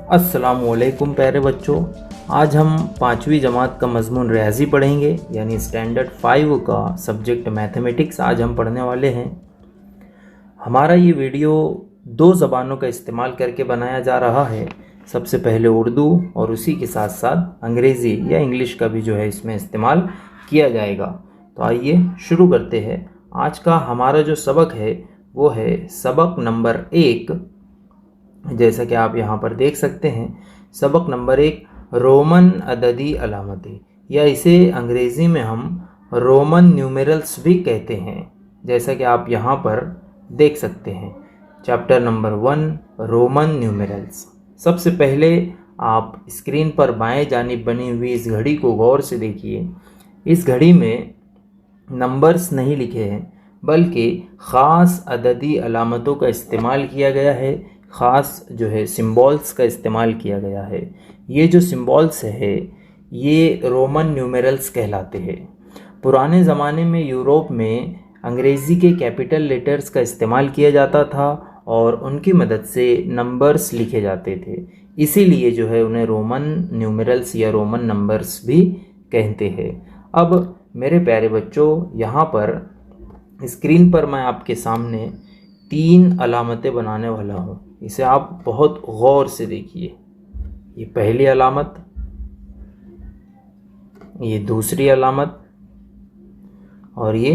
अस्सलामुअलैकुम प्यारे बच्चों, आज हम 5वीं जमात का मज़मून रियाज़ी पढ़ेंगे, यानी स्टैंडर्ड 5 का सब्जेक्ट मैथमेटिक्स आज हम पढ़ने वाले हैं। हमारा ये वीडियो 2 ज़बानों का इस्तेमाल करके बनाया जा रहा है। सबसे पहले उर्दू और उसी के साथ साथ अंग्रेज़ी या इंग्लिश का भी जो है इसमें इस्तेमाल किया जाएगा। तो आइए शुरू करते हैं। आज का हमारा जो सबक है वो है सबक नंबर 1। जैसा कि आप यहाँ पर देख सकते हैं, सबक नंबर 1 रोमन अददी अलामतें, या इसे अंग्रेज़ी में हम रोमन न्यूमेरल्स भी कहते हैं, जैसा कि आप यहाँ पर देख सकते हैं। Chapter number 1 Roman numerals. सबसे पहले आप स्क्रीन पर बाएं जानिब बनी हुई इस घड़ी को गौर से देखिए। इस घड़ी में नंबर्स नहीं लिखे हैं, बल्कि ख़ास अददी अलामतों का इस्तेमाल किया गया है। ख़ास जो है सिंबल्स का इस्तेमाल किया गया है। ये जो सिंबल्स है ये रोमन न्यूमेरल्स कहलाते हैं। पुराने ज़माने में यूरोप में अंग्रेज़ी के कैपिटल लेटर्स का इस्तेमाल किया जाता था और उनकी मदद से नंबर्स लिखे जाते थे। इसीलिए जो है उन्हें रोमन न्यूमेरल्स या रोमन नंबर्स भी कहते हैं। अब मेरे प्यारे बच्चों, यहाँ पर स्क्रीन पर मैं आपके सामने 3 अलामतें बनाने वाला हूँ। इसे आप बहुत गौर से देखिए। ये पहली अलामत, ये दूसरी अलामत और ये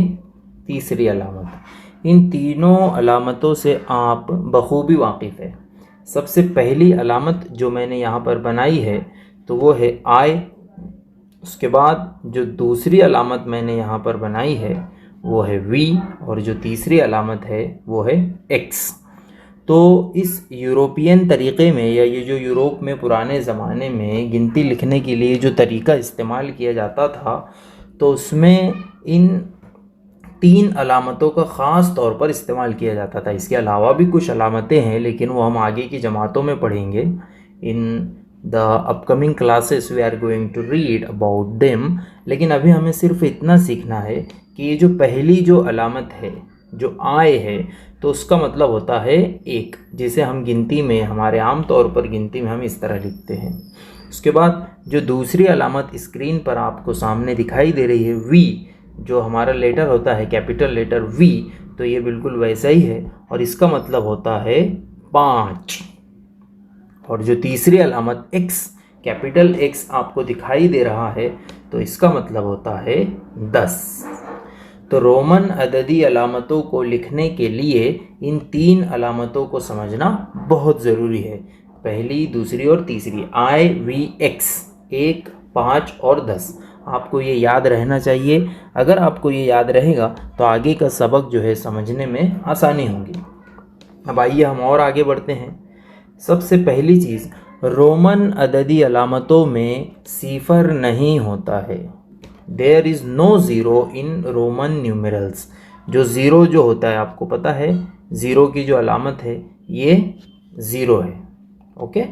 तीसरी अलामत। इन तीनों अलामतों से आप बखूबी वाकिफ़ है। सबसे पहली अलामत जो मैंने यहाँ पर बनाई है तो वो है आई। उसके बाद जो दूसरी अलामत मैंने यहाँ पर बनाई है वो है वी, और जो तीसरी अलामत है वो है एक्स। तो इस यूरोपियन तरीक़े में, या ये जो यूरोप में पुराने ज़माने में गिनती लिखने के लिए जो तरीक़ा इस्तेमाल किया जाता था, तो उसमें इन 3 अलामतों का ख़ास तौर पर इस्तेमाल किया जाता था। इसके अलावा भी कुछ अलामतें हैं, लेकिन वो हम आगे की जमातों में पढ़ेंगे। In the upcoming classes we are going to read about them. लेकिन अभी हमें सिर्फ इतना सीखना है कि ये जो पहली जो अलामत है, जो आय है, तो उसका मतलब होता है 1, जिसे हम गिनती में, हमारे आम तौर पर गिनती में हम इस तरह लिखते हैं। उसके बाद जो दूसरी अलामत स्क्रीन पर आपको सामने दिखाई दे रही है वी, जो हमारा लेटर होता है कैपिटल लेटर वी, तो ये बिल्कुल वैसा ही है और इसका मतलब होता है 5। और जो तीसरी अलामत एक्स, कैपिटल एक्स आपको दिखाई दे रहा है, तो इसका मतलब होता है 10। तो रोमन अददी अलामतों को लिखने के लिए इन 3 अलामतों को समझना बहुत ज़रूरी है। पहली, दूसरी और तीसरी, आई वी एक्स, 1, 5 और 10। आपको ये याद रहना चाहिए। अगर आपको ये याद रहेगा तो आगे का सबक जो है समझने में आसानी होगी। अब आइए हम और आगे बढ़ते हैं। सबसे पहली चीज़, रोमन अददी अलामतों में सिफर नहीं होता है। There is no zero in Roman numerals. जो ज़ीरो जो होता है, आपको पता है ज़ीरो की जो अलामत है ये ज़ीरो है। ओके,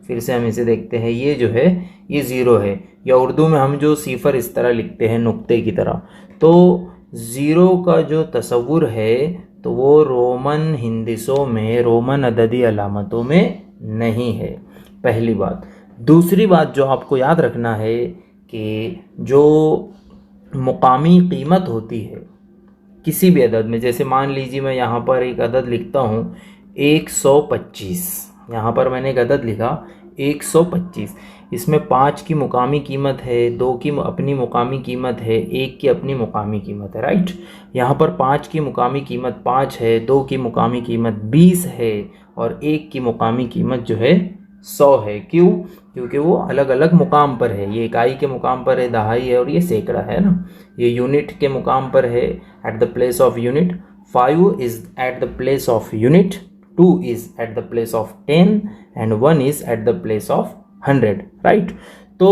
फिर से हम इसे देखते हैं। ये जो है ये ज़ीरो है, या उर्दू में हम जो सिफर इस तरह लिखते हैं नुक्ते की तरह। तो ज़ीरो का जो तस्वुर है तो वो रोमन हिंदिसों में, रोमन अददी अलामतों में नहीं है, पहली बात। दूसरी बात जो आपको याद रखना है कि जो मुकामी कीमत होती है किसी भी अदद में, जैसे मान लीजिए मैं यहाँ पर एक अदद लिखता हूँ 125। यहाँ पर मैंने एक अदद लिखा 125। इसमें 5 की मुकामी कीमत है, 2 की अपनी मुकामी कीमत है, 1 की अपनी मुकामी कीमत है, राइट। यहाँ पर 5 की मुकामी कीमत 5 है, 2 की मुकामी कीमत 20 है और 1 की मुकामी कीमत जो है 100 है। क्यों? क्योंकि वो अलग अलग मुकाम पर है। ये इकाई के मुकाम पर है, दहाई है, और ये सैकड़ा है ना। ये यूनिट के मुकाम पर है, at the place of unit. 5 is at the place of unit, 2 is at the place of 10 and 1 is at the place of 100, right. तो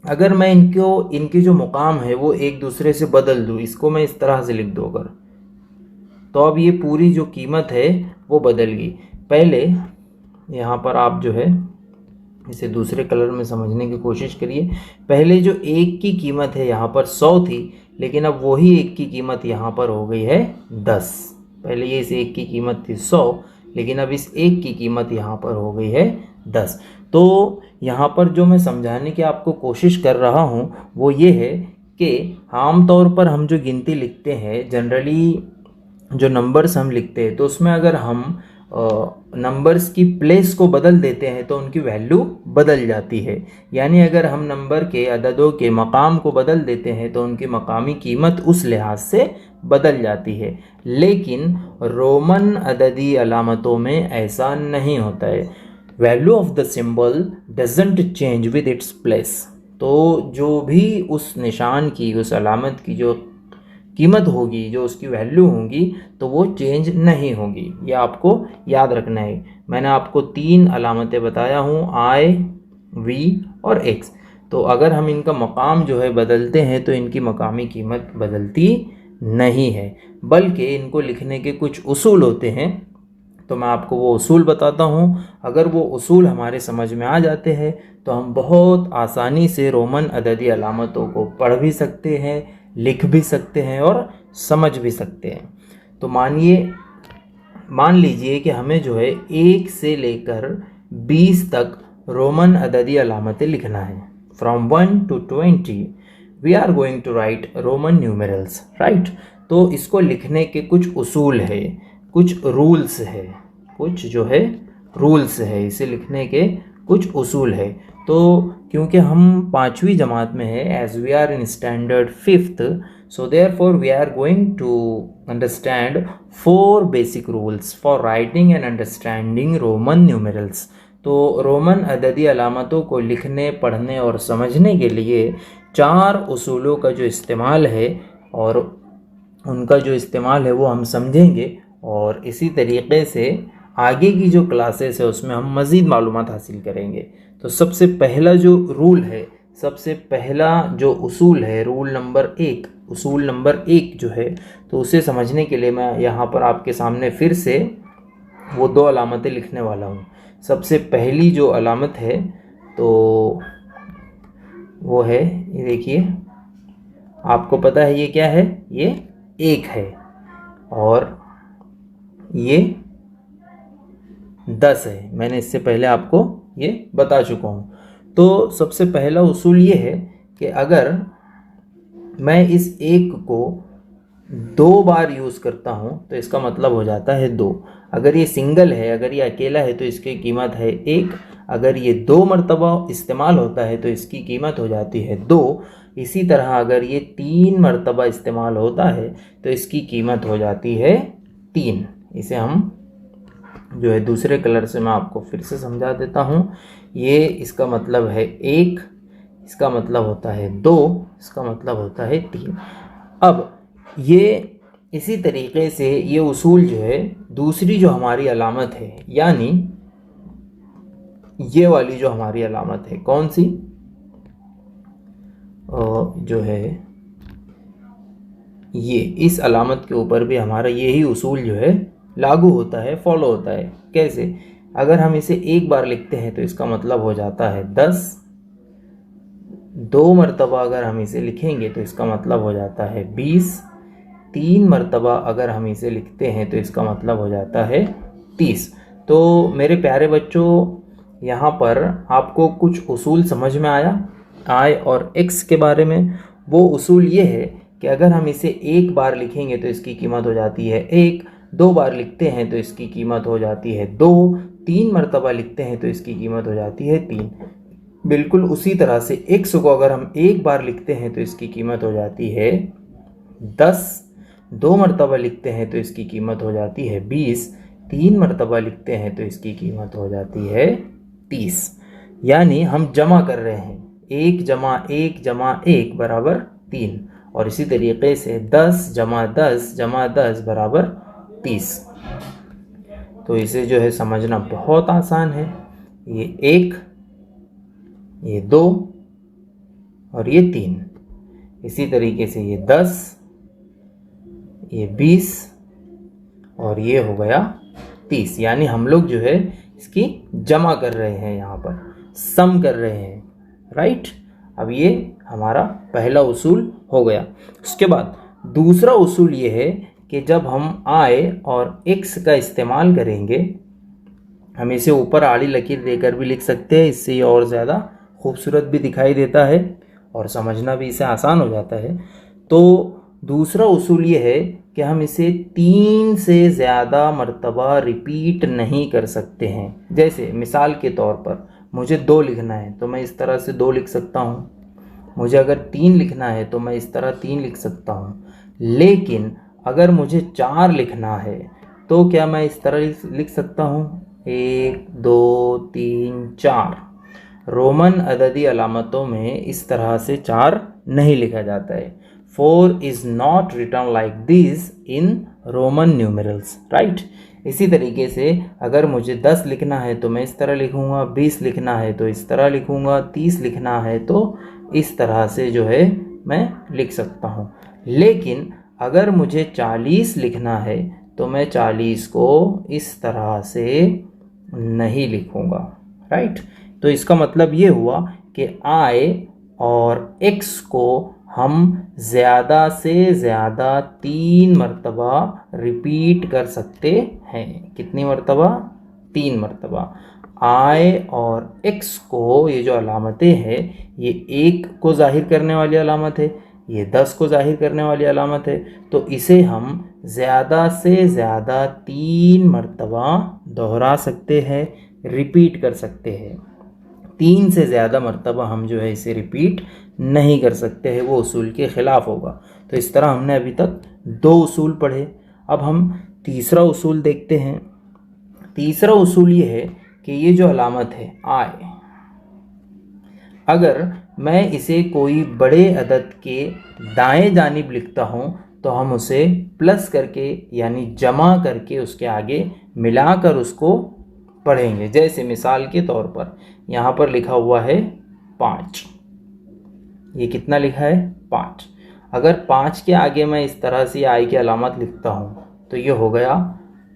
अगर मैं इनके जो मुकाम है वो एक दूसरे से बदल दूँ, इसको मैं इस तरह से लिख दूँ अगर, तो अब ये पूरी जो कीमत है वो बदल गई। पहले यहाँ पर आप जो है इसे दूसरे कलर में समझने की कोशिश करिए। पहले जो 1 की कीमत है यहाँ पर 100 थी, लेकिन अब वही 1 की कीमत यहाँ पर हो गई है 10। पहले ये इस 1 की कीमत थी 100, लेकिन अब इस 1 की कीमत यहाँ पर हो गई है 10। तो यहाँ पर जो मैं समझाने की आपको कोशिश कर रहा हूँ वो ये है कि आमतौर पर हम जो गिनती लिखते हैं, जनरली जो नंबर्स हम लिखते हैं, तो उसमें अगर हम नंबर्स की प्लेस को बदल देते हैं तो उनकी वैल्यू बदल जाती है। यानी अगर हम नंबर के अददों के मकाम को बदल देते हैं तो उनकी मकामी कीमत उस लिहाज से बदल जाती है। लेकिन रोमन अददी अलामतों में ऐसा नहीं होता है। Value of the symbol doesn't change with its place. तो जो भी उस निशान की, उस अलामत की जो कीमत होगी, जो उसकी वैल्यू होगी, तो वो चेंज नहीं होगी। ये आपको याद रखना है। मैंने आपको 3 अलामतें बताया हूँ, आई, वी और एक्स। तो अगर हम इनका मकाम जो है बदलते हैं तो इनकी मकामी कीमत बदलती नहीं है, बल्कि इनको लिखने के कुछ उसूल होते हैं। तो मैं आपको वो उसूल बताता हूँ। अगर वो उसूल हमारे समझ में आ जाते हैं तो हम बहुत आसानी से रोमन अददी अलामतों को पढ़ भी सकते हैं, लिख भी सकते हैं और समझ भी सकते हैं। तो मान लीजिए कि हमें जो है 1 से लेकर 20 तक रोमन अददी अलामतें लिखना है। From 1 to 20 we are going to write Roman numerals, right. तो इसको लिखने के कुछ उसूल है, कुछ रूल्स है, कुछ जो है रूल्स है, इसे लिखने के कुछ उसूल है। तो क्योंकि हम 5वीं जमात में है, as we are in standard 5th, so therefore we are going to understand 4 basic rules for writing and understanding Roman numerals। तो रोमन अददी अलामतों को लिखने, पढ़ने और समझने के लिए 4 उसूलों का जो इस्तेमाल है और उनका जो इस्तेमाल है वो हम समझेंगे। और इसी तरीक़े से आगे की जो क्लासेस है उसमें हम मज़ीद मालूमात हासिल करेंगे। तो सबसे पहला जो रूल है, सबसे पहला जो उसूल है, रूल नंबर 1, उसूल नंबर 1 जो है, तो उसे समझने के लिए मैं यहाँ पर आपके सामने फिर से वो 2 अलामतें लिखने वाला हूँ। सबसे पहली जो अलामत है तो वो है, ये देखिए, आपको पता है ये क्या है, ये 1 है और ये 10 है। मैंने इससे पहले आपको ये बता चुका हूँ। तो सबसे पहला उसूल ये है कि अगर मैं इस 1 को 2 बार यूज़ करता हूँ तो इसका मतलब हो जाता है 2। अगर ये सिंगल है, अगर ये अकेला है तो इसकी कीमत है 1। अगर ये 2 मरतबा इस्तेमाल होता है तो इसकी कीमत हो जाती है 2। इसी तरह अगर ये 3 मरतबा इस्तेमाल होता है तो इसकी कीमत हो जाती है 3। इसे हम जो है दूसरे कलर से मैं आपको फिर से समझा देता हूँ। ये इसका मतलब है 1, इसका मतलब होता है 2, इसका मतलब होता है 3। अब ये इसी तरीक़े से ये उसूल जो है दूसरी जो हमारी अलामत है, यानी ये वाली जो हमारी अलामत है, कौन सी, जो है ये, इस अलामत के ऊपर भी हमारा यही उसूल जो है लागू होता है, फॉलो होता है। कैसे? अगर हम इसे 1 बार लिखते हैं तो इसका मतलब हो जाता है 10। 2 मरतबा अगर हम इसे लिखेंगे तो इसका मतलब हो जाता है 20। 3 मरतबा अगर हम इसे लिखते हैं तो इसका मतलब हो जाता है 30। तो मेरे प्यारे बच्चों, यहाँ पर आपको कुछ उसूल समझ में आया आई और एक्स के बारे में। वो उसूल ये है कि अगर हम इसे 1 बार लिखेंगे तो इसकी कीमत हो जाती है 1। 2 बार लिखते हैं तो इसकी कीमत हो जाती है 2। 3 मरतबा लिखते हैं तो इसकी कीमत हो जाती है 3। बिल्कुल उसी तरह से एक्स को अगर हम 1 बार लिखते हैं तो इसकी कीमत हो जाती है 10। 2 मरतबा लिखते हैं तो इसकी कीमत हो जाती है 20। 3 मरतबा लिखते हैं तो इसकी कीमत हो जाती है 30। यानी हम जमा कर रहे हैं, 1 जमा 1 जमा 1 बराबर 3। और इसी तरीके से 10 जमा 10 जमा 10 बराबर 30। तो इसे जो है समझना बहुत आसान है। ये 1, ये 2 और ये 3। इसी तरीके से ये 10, ये 20 और ये हो गया 30। यानी हम लोग जो है इसकी जमा कर रहे हैं, यहाँ पर सम कर रहे हैं, राइट। अब ये हमारा पहला उसूल हो गया। उसके बाद दूसरा उसूल ये है कि जब हम आई और एक्स का इस्तेमाल करेंगे हम इसे ऊपर आड़ी लकीर देकर भी लिख सकते हैं, इससे ये और ज़्यादा खूबसूरत भी दिखाई देता है और समझना भी इसे आसान हो जाता है। तो दूसरा उसूल ये है कि हम इसे 3 से ज़्यादा मर्तबा रिपीट नहीं कर सकते हैं। जैसे मिसाल के तौर पर मुझे 2 लिखना है तो मैं इस तरह से 2 लिख सकता हूँ, मुझे अगर 3 लिखना है तो मैं इस तरह 3 लिख सकता हूँ। लेकिन अगर मुझे 4 लिखना है तो क्या मैं इस तरह लिख सकता हूँ, 1 2 3 4। रोमन अददी अलामतों में इस तरह से 4 नहीं लिखा जाता है। 4 is not written like this in Roman numerals, right. इसी तरीके से अगर मुझे 10 लिखना है तो मैं इस तरह लिखूँगा, 20 लिखना है तो इस तरह लिखूँगा, 30 लिखना है तो इस तरह से जो है मैं लिख सकता हूँ। लेकिन अगर मुझे 40 लिखना है तो मैं 40 को इस तरह से नहीं लिखूँगा, राइट। तो इसका मतलब ये हुआ कि I और X को हम ज़्यादा से ज़्यादा 3 मरतबा रिपीट कर सकते हैं। कितनी मरतबा? 3 मरतबा। I और X को ये जो अलामतें हैं, ये 1 को ज़ाहिर करने वाली अलामत है, ये 10 को ज़ाहिर करने वाली अलामत है। तो इसे हम ज़्यादा से ज़्यादा 3 मरतबा दोहरा सकते हैं, रिपीट कर सकते हैं। 3 से ज़्यादा मरतबा हम जो है इसे रिपीट नहीं कर सकते हैं, वो उसूल के ख़िलाफ़ होगा। तो इस तरह हमने अभी तक 2 उसूल पढ़े। अब हम तीसरा उसूल देखते हैं। तीसरा उसूल ये है कि ये जो अलामत है I, अगर मैं इसे कोई बड़े अदद के दाएं जानिब लिखता हूँ तो हम उसे प्लस करके यानी जमा करके उसके आगे मिलाकर उसको पढ़ेंगे। जैसे मिसाल के तौर पर यहाँ पर लिखा हुआ है 5, ये कितना लिखा है? 5। अगर 5 के आगे मैं इस तरह से I की अलामत लिखता हूँ तो ये हो गया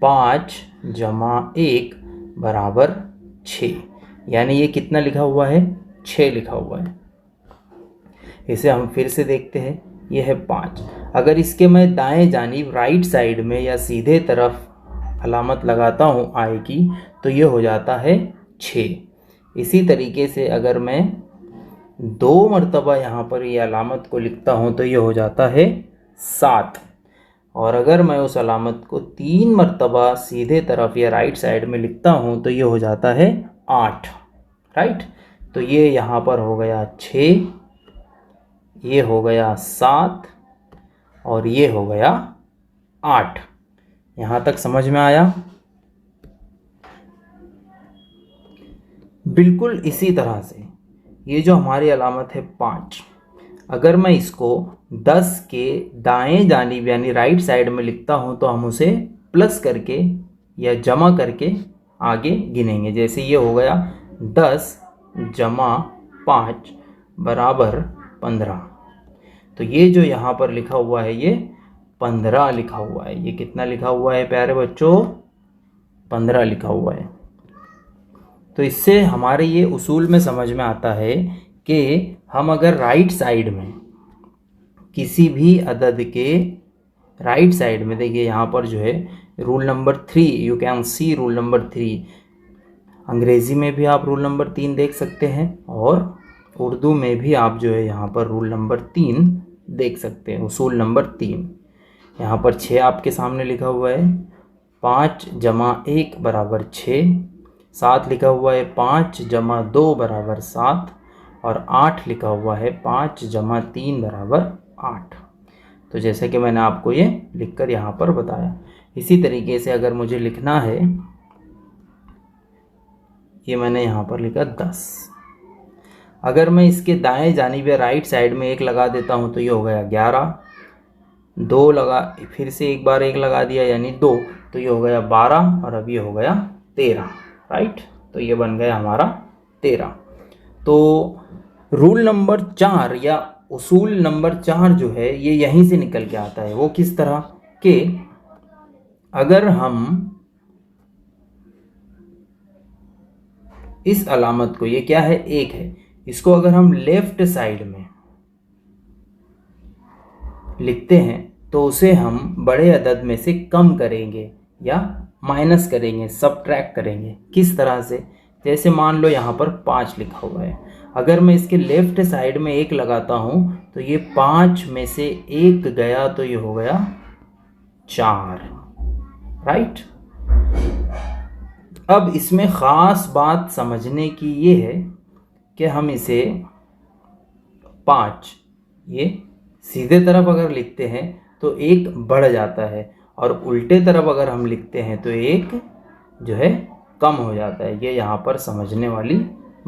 5 जमा 1 बराबर 6, यानी ये कितना लिखा हुआ है? 6 लिखा हुआ है। इसे हम फिर से देखते हैं, ये है 5। अगर इसके मैं दाएं जानिब राइट साइड में या सीधे तरफ अलामत लगाता हूँ I की तो ये हो जाता है 6। इसी तरीके से अगर मैं 2 मरतबा यहाँ पर ये अलामत को लिखता हूँ तो ये हो जाता है 7। और अगर मैं उस अलामत को 3 मरतबा सीधे तरफ या राइट साइड में लिखता हूँ तो ये हो जाता है 8, राइट। तो ये यहाँ पर हो गया 6, ये हो गया 7 और ये हो गया 8। यहाँ तक समझ में आया? बिल्कुल इसी तरह से ये जो हमारी अलामत है 5, अगर मैं इसको 10 के दाएं जानिब यानी राइट साइड में लिखता हूँ तो हम उसे प्लस करके या जमा करके आगे गिनेंगे। जैसे ये हो गया 10 जमा 5 बराबर 15। तो ये जो यहाँ पर लिखा हुआ है ये 15 लिखा हुआ है। ये कितना लिखा हुआ है प्यारे बच्चों? 15 लिखा हुआ है। तो इससे हमारे ये उसूल में समझ में आता है कि हम अगर राइट साइड में किसी भी अदद के राइट साइड में, देखिए यहाँ पर जो है rule number 3, you can see rule number 3। अंग्रेज़ी में भी आप रूल नंबर 3 देख सकते हैं और उर्दू में भी आप जो है यहाँ पर रूल नंबर 3 देख सकते हैं, उसूल नंबर 3। यहाँ पर 6 आपके सामने लिखा हुआ है, 5 जमा 1 बराबर 6, 7 लिखा हुआ है 5 जमा 2 बराबर 7 और 8 लिखा हुआ है 5 जमा 3 बराबर 8। तो जैसे कि मैंने आपको ये लिखकर यहाँ पर बताया। इसी तरीके से अगर मुझे लिखना है, ये मैंने यहाँ पर लिखा 10, अगर मैं इसके दाएं जानिब या राइट साइड में 1 लगा देता हूँ तो ये हो गया 11, 2 लगा, फिर से एक बार 1 लगा दिया यानी 2, तो ये हो गया 12 और अब ये हो गया 13, राइट। तो ये बन गया हमारा 13। तो रूल नंबर 4 या उसूल नंबर 4 जो है ये यहीं से निकल के आता है। वो किस तरह कि अगर हम इस अलामत को, ये क्या है? 1 है, इसको अगर हम लेफ्ट साइड में लिखते हैं तो उसे हम बड़े अदद में से कम करेंगे या माइनस करेंगे, सबट्रैक्ट करेंगे। किस तरह से? जैसे मान लो यहाँ पर 5 लिखा हुआ है, अगर मैं इसके लेफ्ट साइड में 1 लगाता हूँ तो ये 5 में से 1 गया तो ये हो गया 4, राइट। अब इसमें ख़ास बात समझने की ये है कि हम इसे 5 ये सीधे तरफ अगर लिखते हैं तो 1 बढ़ जाता है, और उल्टे तरफ अगर हम लिखते हैं तो 1 जो है कम हो जाता है। ये यहाँ पर समझने वाली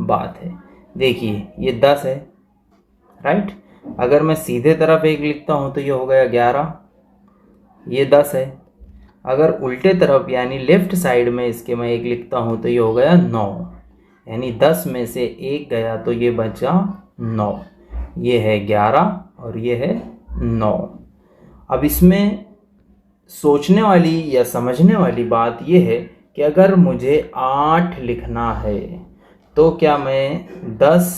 बात है। देखिए ये 10 है, राइट। अगर मैं सीधे तरफ 1 लिखता हूँ तो ये हो गया 11, ये 10 है। अगर उल्टे तरफ यानी लेफ्ट साइड में इसके मैं 1 लिखता हूँ तो ये हो गया 9, यानी 10 में से 1 गया तो ये बचा 9। ये है 11 और ये है 9। अब इसमें सोचने वाली या समझने वाली बात ये है कि अगर मुझे 8 लिखना है तो क्या मैं 10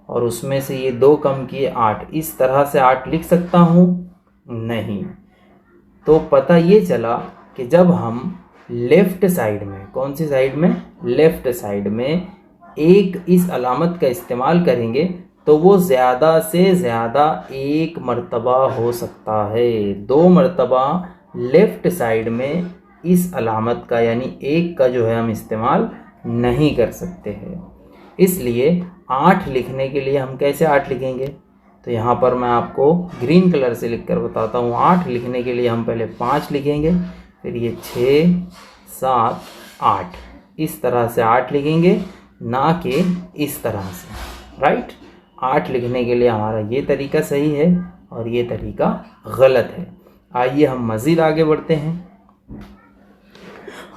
और उसमें से ये 2 कम किए 8, इस तरह से 8 लिख सकता हूँ? नहीं। तो पता ये चला कि जब हम लेफ्ट साइड में, कौन सी साइड में? लेफ्ट साइड में 1 इस अलामत का इस्तेमाल करेंगे तो वो ज़्यादा से ज़्यादा 1 मर्तबा हो सकता है। 2 मर्तबा लेफ्ट साइड में इस अलामत का यानी 1 का जो है हम इस्तेमाल नहीं कर सकते हैं। इसलिए 8 लिखने के लिए हम कैसे 8 लिखेंगे? तो यहाँ पर मैं आपको ग्रीन कलर से लिख कर बताता हूँ। 8 लिखने के लिए हम पहले 5 लिखेंगे, फिर ये 6, 7, 8, इस तरह से 8 लिखेंगे, ना कि इस तरह से, राइट। 8 लिखने के लिए हमारा ये तरीका सही है और ये तरीका गलत है। आइए हम मज़ीद आगे बढ़ते हैं।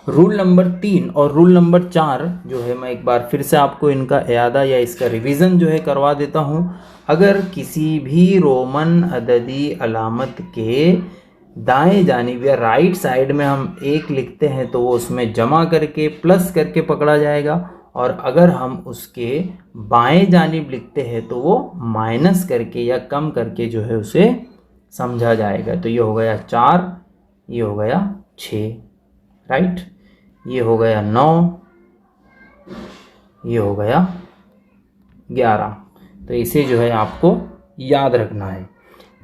रूल नंबर 3 और रूल नंबर 4 जो है, मैं एक बार फिर से आपको इनका इयादा या इसका रिवीजन जो है करवा देता हूँ। अगर किसी भी रोमन अददी अलामत के दाएं जानिब या राइट साइड में हम 1 लिखते हैं तो वो उसमें जमा करके प्लस करके पकड़ा जाएगा, और अगर हम उसके बाएं जानिब लिखते हैं तो वो माइनस करके या कम करके जो है उसे समझा जाएगा। तो ये हो गया 4, ये हो गया 6, राइट, ये हो गया 9, ये हो गया 11। तो इसे जो है आपको याद रखना है।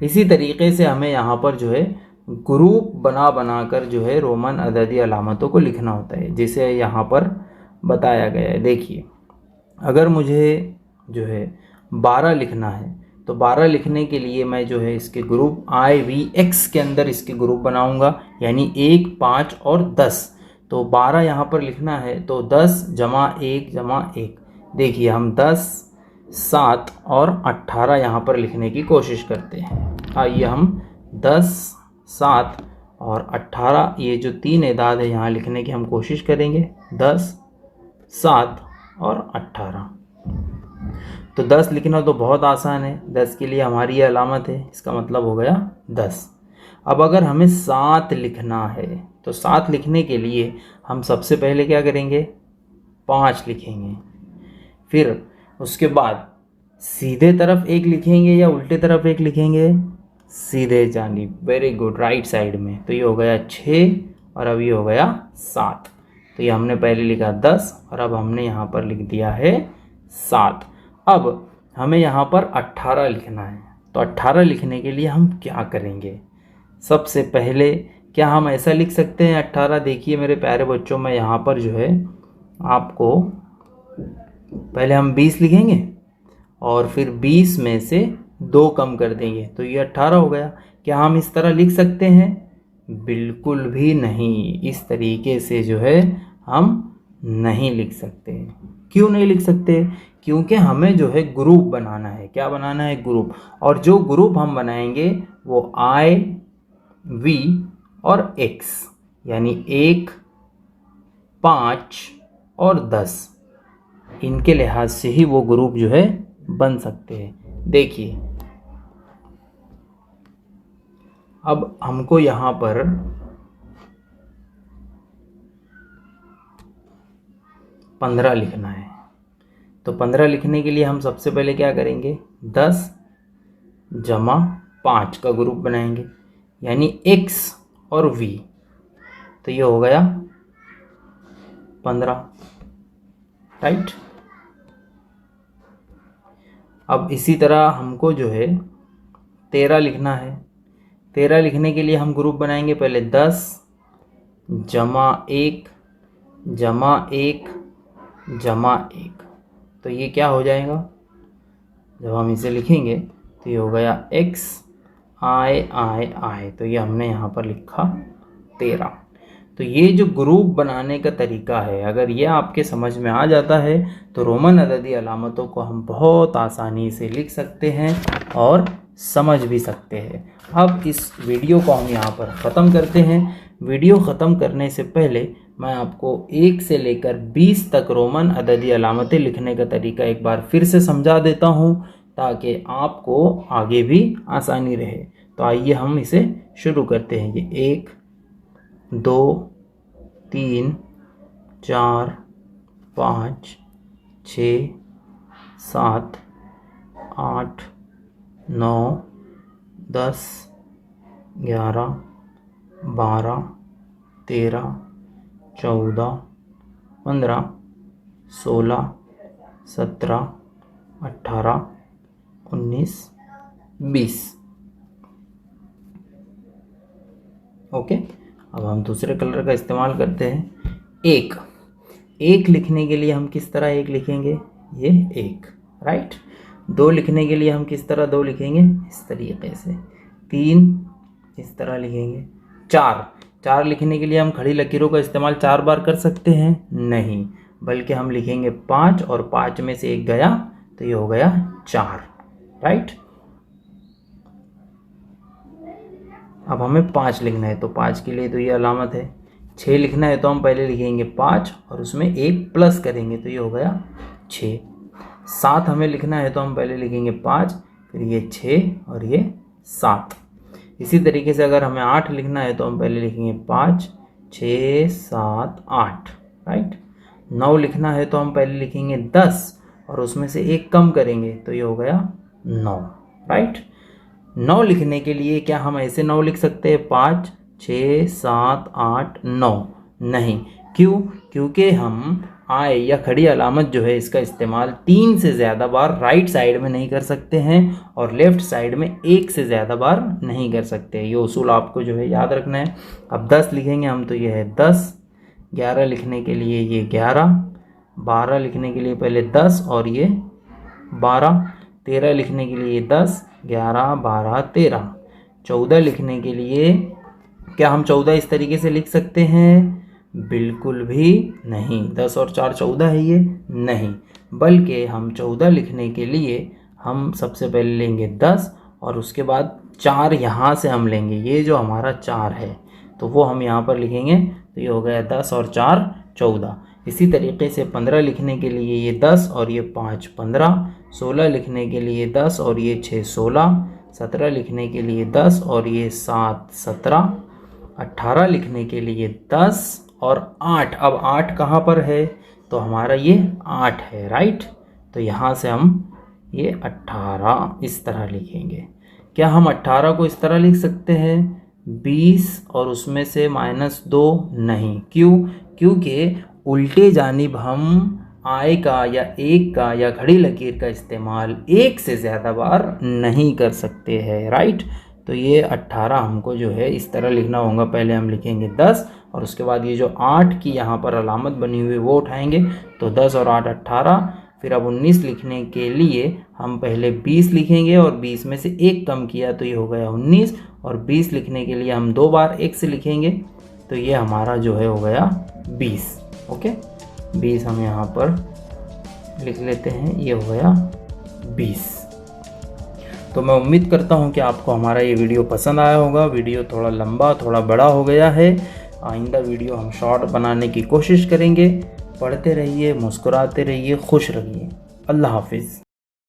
इसी तरीके से हमें यहाँ पर जो है ग्रुप बना कर जो है रोमन अददी अलामतों को लिखना होता है, जिसे यहाँ पर बताया गया है। देखिए, अगर मुझे जो है 12 लिखना है तो 12 लिखने के लिए मैं जो है इसके ग्रुप IVX के अंदर इसके ग्रुप बनाऊंगा, यानी 1, 5 और 10। तो 12 यहाँ पर लिखना है तो 10 जमा 1 जमा 1। देखिए हम 10, 7 और 18 यहाँ पर लिखने की कोशिश करते हैं। आइए हम 10, 7 और 18 ये जो 3 एदाद है यहाँ लिखने की हम कोशिश करेंगे। 10, 7 और 18। तो 10 लिखना तो बहुत आसान है। 10 के लिए हमारी ये अलामत है, इसका मतलब हो गया 10। अब अगर हमें 7 लिखना है तो 7 लिखने के लिए हम सबसे पहले क्या करेंगे? 5 लिखेंगे, फिर उसके बाद सीधे तरफ 1 लिखेंगे या उल्टे तरफ 1 लिखेंगे? सीधे जानिब, वेरी गुड, राइट साइड में। तो ये हो गया 6 और अब ये हो गया 7। तो ये हमने पहले लिखा 10 और अब हमने यहाँ पर लिख दिया है 7। अब हमें यहाँ पर 18 लिखना है। तो 18 लिखने के लिए हम क्या करेंगे? सबसे पहले क्या हम ऐसा लिख सकते हैं 18? देखिए मेरे प्यारे बच्चों, मैं यहाँ पर जो है आपको पहले हम 20 लिखेंगे और फिर 20 में से 2 कम कर देंगे तो ये 18 हो गया। क्या हम इस तरह लिख सकते हैं? बिल्कुल भी नहीं। इस तरीके से जो है हम नहीं लिख सकते। क्यों नहीं लिख सकते? क्योंकि हमें जो है ग्रुप बनाना है। क्या बनाना है? ग्रुप। और जो ग्रुप हम बनाएंगे वो I, V और X, यानी 1, 5 और 10, इनके लिहाज से ही वो ग्रुप जो है बन सकते हैं। देखिए अब हमको यहाँ पर 15 लिखना है। तो 15 लिखने के लिए हम सबसे पहले क्या करेंगे? 10 जमा 5 का ग्रुप बनाएंगे, यानी X और V। तो तो ये हो गया 15, राइट। अब इसी तरह हमको जो है 13 लिखना है। 13 लिखने के लिए हम ग्रुप बनाएंगे, पहले 10 जमा 1 जमा 1 जमा 1, तो ये क्या हो जाएगा, जब हम इसे लिखेंगे तो ये हो गया x I, तो ये हमने यहाँ पर लिखा 13। तो ये जो ग्रुप बनाने का तरीका है, अगर ये आपके समझ में आ जाता है तो रोमन अददी अलामतों को हम बहुत आसानी से लिख सकते हैं और समझ भी सकते हैं। अब इस वीडियो को हम यहाँ पर ख़त्म करते हैं। वीडियो ख़त्म करने से पहले मैं आपको 1 से लेकर 20 तक रोमन अददी अलामतें लिखने का तरीका एक बार फिर से समझा देता हूँ, ताकि आपको आगे भी आसानी रहे। तो आइए हम इसे शुरू करते हैं। ये 1 2 3 4 5 6 7 8 9 10 11 12 13 14 15 16 17 18 19 20। ओके, अब हम दूसरे कलर का इस्तेमाल करते हैं। एक लिखने के लिए हम किस तरह 1 लिखेंगे, ये 1, राइट। 2 लिखने के लिए हम किस तरह 2 लिखेंगे, इस तरीके से। 3 इस तरह लिखेंगे। 4 लिखने के लिए हम खड़ी लकीरों का इस्तेमाल 4 बार कर सकते हैं, नहीं, बल्कि हम लिखेंगे 5 और 5 में से 1 गया तो ये हो गया 4, राइट। अब हमें 5 लिखना है, तो 5 के लिए तो ये अलामत है। 6 लिखना है तो हम पहले लिखेंगे 5 और उसमें 1 प्लस करेंगे तो ये हो गया 6। 7 हमें लिखना है तो हम पहले लिखेंगे 5, फिर ये 6 और ये 7। इसी तरीके से अगर हमें 8 लिखना है तो हम पहले लिखेंगे 5 6 7 8, राइट। 9 लिखना है तो हम पहले लिखेंगे 10 और उसमें से 1 कम करेंगे तो ये हो गया 9, राइट। 9 लिखने के लिए क्या हम ऐसे 9 लिख सकते हैं, 5 6 7 8 9? नहीं, क्यों? क्योंकि हम आय या खड़ी अलामत जो है इसका इस्तेमाल 3 से ज़्यादा बार राइट साइड में नहीं कर सकते हैं और लेफ़्ट साइड में 1 से ज़्यादा बार नहीं कर सकते। ये उसूल आपको जो है याद रखना है। अब 10 लिखेंगे हम तो ये है 10। 11 लिखने के लिए ये 11। 12 लिखने के लिए पहले 10 और ये 12। 13 लिखने के लिए 10 11 12 13। 14 लिखने के लिए क्या हम 14 इस तरीके से लिख सकते हैं? बिल्कुल भी नहीं। 10 और 4 14 है ये? नहीं, बल्कि हम 14 लिखने के लिए हम सबसे पहले लेंगे 10 और उसके बाद 4 यहाँ से हम लेंगे, ये जो हमारा 4 है तो वो हम यहाँ पर लिखेंगे तो ये हो गया 10 और 4 14। इसी तरीके से 15 लिखने के लिए ये 10 और ये 5 15। 16 लिखने के लिए 10 और ये 6 16। 17 लिखने के लिए 10 और ये 7 17। 18 लिखने के लिए 10 और 8। अब 8 कहाँ पर है? तो हमारा ये 8 है, राइट। तो यहाँ से हम ये 18 इस तरह लिखेंगे। क्या हम 18 को इस तरह लिख सकते हैं 20 और उसमें से -2? नहीं, क्यों? क्योंकि उल्टे जानिब हम आय का या 1 का या खड़ी लकीर का इस्तेमाल 1 से ज़्यादा बार नहीं कर सकते हैं, राइट। तो ये 18 हमको जो है इस तरह लिखना होगा। पहले हम लिखेंगे 10 और उसके बाद ये जो 8 की यहाँ पर अलामत बनी हुई है वो उठाएंगे तो 10 और 8 18। फिर अब 19 लिखने के लिए हम पहले 20 लिखेंगे और 20 में से 1 कम किया तो ये हो गया 19। और 20 लिखने के लिए हम 2 बार 1 से लिखेंगे तो ये हमारा जो है हो गया 20। ओके, 20 हम यहाँ पर लिख लेते हैं, ये हो गया 20। तो मैं उम्मीद करता हूँ कि आपको हमारा ये वीडियो पसंद आया होगा। वीडियो थोड़ा लंबा थोड़ा बड़ा हो गया है, आइंदा वीडियो हम शॉर्ट बनाने की कोशिश करेंगे। पढ़ते रहिए, मुस्कुराते रहिए, खुश रहिए। अल्लाह हाफिज़।